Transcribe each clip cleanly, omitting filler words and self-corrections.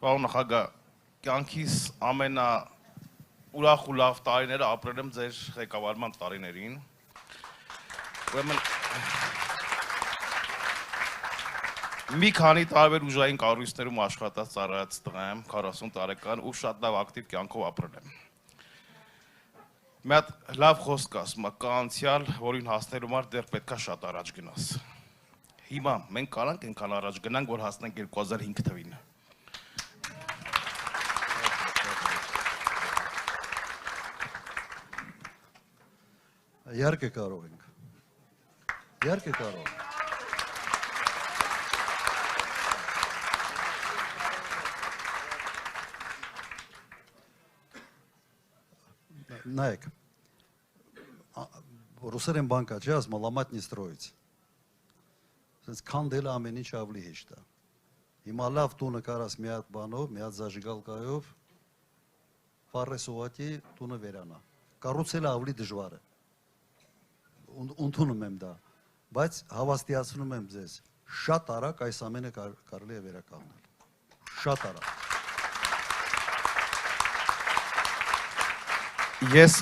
Պարոն նախագահ, կյանքիս ամենա ուրախ ու լավ տարիները ապրել եմ ձեր ղեկավարման տարիներին։ Ուրեմն մի քանի տարբեր ուժային կառույցներում աշխատած ծառայած տղա եմ, 40 տարեկան ու շատ լավ ակտիվ կյանքով ապրել եմ։ Մի հատ լավ խոսք ասում, կա անցյալ, որին հասնելու համար դեռ պետքա շատ առաջ գնաս։ Հիմա մենք կարանք այնքան առաջ գնանք, որ հասնենք 2005 թվին։ Իհարկե կարող ենք։ Իհարկե կարող ենք։ Նայեք, ռուսերեն բանկա չէ, ասում լամատ не строится։ Սենց քանդելը ամեն ինչ ավելի հեշտ է։ Հիմա լավ տունը կարաս մի հատ բանով, մի հատ զաժիգալկայով, ֆարես ուղղակի տունը վերանա։ Կառուցելը ավելի դժվար է։ Ընդունում եմ դա, բայց հավաստիացնում եմ ձեզ, շատ արագ այս ամենը կարելի է վերականգնել։ Շատ արագ։ Ես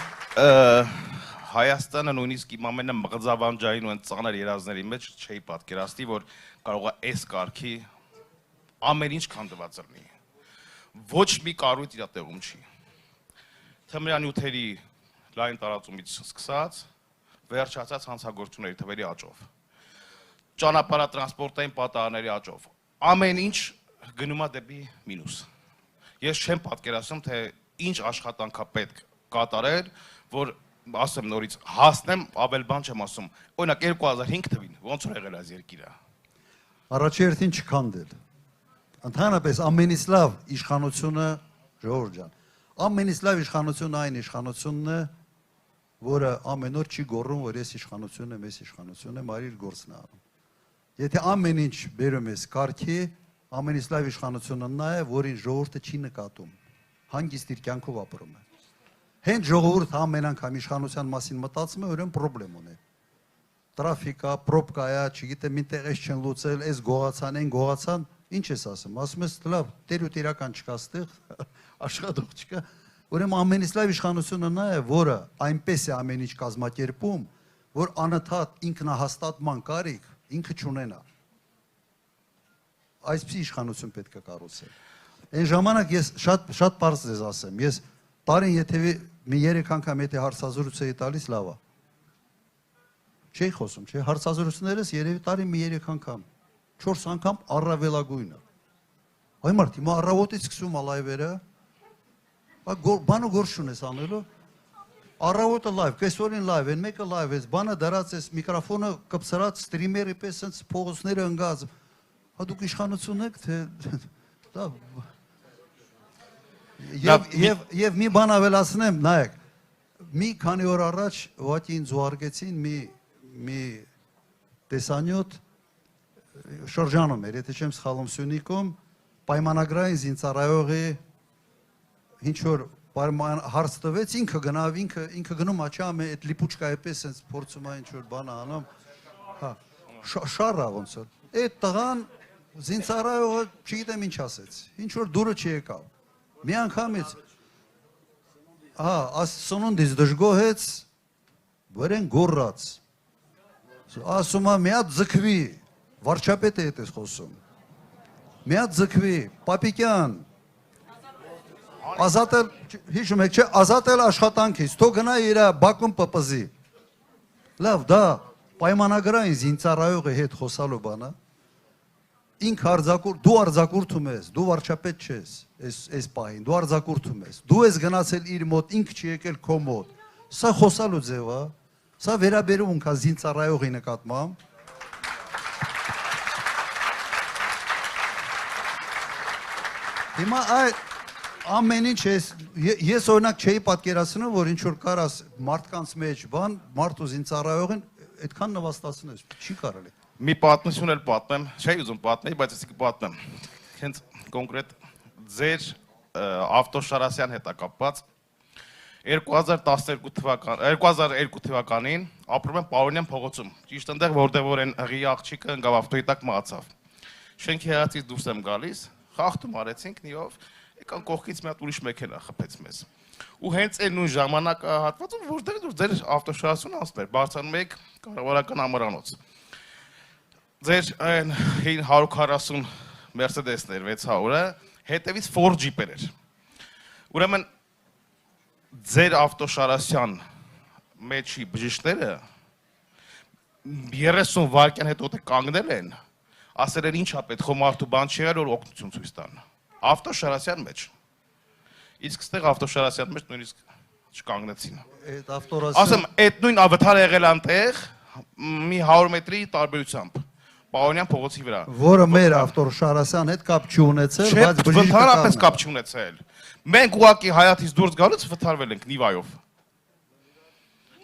Հայաստանը նույնիսկ իմ ամենամղձավանջային ու ծանր երազների մեջ չէի պատկերացնի, որ կարող է այս կարգի ամեն ինչ քանդված լինի։ Ոչ մի կառույց իր տեղում չի։ Թմրանյութերի լայն տարածումից սկսած, վերջացած հանցագործությունների թվերի աճով, ճանապարհատրանսպորտային պատահարների աճով, ամեն ինչ գնում է դեպի մինուս։ Ես չեմ պատկերացնում, թե ինչ աշխատանք է պետք կատարել, որ ասեմ նորից հասնեմ, ավել բան չեմ ասում։ Օրինակ 2005 թվին ոնց որ եղել այս երկիրը։ Առաջերտին չքանդել։ Ընդհանրապես ամենից լավ իշխանությունը, ժողովուրդ ջան, ամենից լավ իշխանությունը այն իշխանությունն է, որը ամեն օր չի գոռում, որ ես իշխանություն եմ, ես իշխանություն եմ, արի իր գործն է անում։ Եթե ամեն ինչ բերում ես կարգի, ամենից լավ իշխանությունը նա է, որին ժողովուրդը չի նկատում, հանգիստ իր կյանքով ապրում է։ Հենց ժողովուրդը ամեն անգամ իշխանության մասին մտածում է, ուրեմն պրոբլեմ ունի։ Տրաֆիկա, պրոբկա է, չգիտեմ, ինտեղ էս չեն լուծել, էս գողացան, այն գողացան, ինչ ես ասում, ասում ես լավ, տեր ու տիրական չկա ստեղ, աշխատող չկա։ Ուրեմն ամենից լավ իշխանությունը նա է, որը այնպես է ամեն ինչ կազմակերպում, որ անընդհատ ինքնահաստատման կարիք ինքը չունենա։ Այսպիսի իշխանություն պետք է կառուցել։ Այն ժամանակ ես շատ պարզ ձեզ ասեմ, ես տարին եթե մի 3 անգամ եթե հարցազրույց էի տալիս, լավ է։ Չէի խոսում, չէ, հարցազրույցներս երևի տարին մի 3 անգամ, 4 անգամ առավելագույնը։ Այ մարդ, հիմա առավոտից սկսում է լայվերը, բանը գործ չունես անելու, առավոտը լայվ, կեսօրին լայվ, են մեկը լայվ ես, բանը դրած ես, միկրոֆոնը կպցրած, ստրիմերի պես սենց փողոցները ընգած, դուք իշխանություն եք, թե Եվ մի բան ավելացնեմ, նայեք, մի քանի օր առաջ ուղղակի ինձ ուղարկեցին մի տեսանյութ շրջանում էր, եթե չեմ սխալվում Սյունիքում, պայմանագրային զինծառայողի ինչ որ հարց տվեց, ինքը գնավ, ինքը գնում աչամ է, այդ լիպուչկայի պես սենց փորձում է ինչ որ բան անում, շառա ոնց որ, այդ տղան զինծառայողը չգիտեմ ինչ ասեց, ինչ որ դուրը չի եկավ։ Մի անգամից, սնունդից դժգոհեց, վրեն գոռաց, ասում է մի հատ ձգվի, վարչապետ է հետ ես խոսում, մի հատ ձգվի, Պապիկյան, հիշում եք չէ, ազատել աշխատանքից, թող գնա իր Բաքում պպզի, լավ, դա պայմանագրային զինծառայողի հետ խոսալու բանը, ինք դու արձակուրդում ես, դու վարչապետ չես, այս պահին, դու արձակուրդում ես, դու ես գնացել իր մոտ, ինք չի եկել քո մոտ, սա խոսալու ձև է, սա վերաբերում կա զինծառայողի նկատմամբ, հիմա ամեն ինչ ես օրինակ չէի պատկերացնում, որ ինչ որ կարաս մարդկանց մեջ բան, մարդ ու զինծառայողին այդքան նվաստացնես, չի կարելի։ Մի պատմություն էլ պատմեմ, չէի ուզում պատմեի, բայց ես կպատմեմ։ Հենց կոնկրետ ձեր Ավտոշարասյան հետ է կապված 2002 թվականին ապրում եմ Պարոնյան փողոցում, ճիշտ այնտեղ, որտեղ որ այն հղի աղջիկը ընկավ ավտոյի տակ մահացավ։ Շենքի հեռացից դուրս եմ գալիս, խախտում արեցինք նիով, եկան կողքից մի հատ ուրիշ մեքենա խփեց մեզ։ Ու հենց այն նույն ժամանակահատվածում որտեղ ձեր ավտոշարասյունը անցներ, բարձրանում եք կառավարական ամրանոց։ Ձեր այն 140 Mercedes-ներ 600-ը հետևից Ford Jeep-էր էր։ Ուրեմն ձեր ավտոշարասյան մեջի բժիշկները 30 վայրկյան հետո կանգնել են, ասել են ինչա պետք է մարդու բան չի եղել, որ օգնություն ցույց տան։ Ավտոշարասյան մեջ։ Իսկ ստեղ ավտոշարասյան մեջ նույնիսկ չկանգնեցին։ Այդ ավտորասյան Ասեմ, այդ նույն ավտարը եղել անտեղ մի 100 մետրի տարբերությամբ։ Պաոնյան փողոցի վրա։ որը մեր ավտորշարասյան հետ կապ չունեցել, Չէ, բայց բժիշկը ընդհանրապես կապ չունեցել։ Մենք ուղղակի Հայաթից դուրս գալուց վթարվել ենք Նիվայով։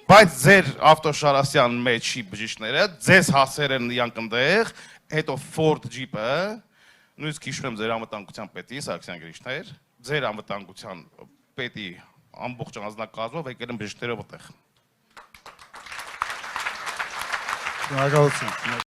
Բայց ձեր ավտոշարասյան մեջի բժիշկները ձեզ հասել են իրանք ընդեղ, հետո Ford Jeep-ը, նույնիսկ հիշում եմ ձեր անվտանգության պետի Սարգսյան Գրիշներ, ձեր անվտանգության պետի ամբողջ անձնակազմով եկել են բժիշկները այդտեղ։ Շնորհակալություն։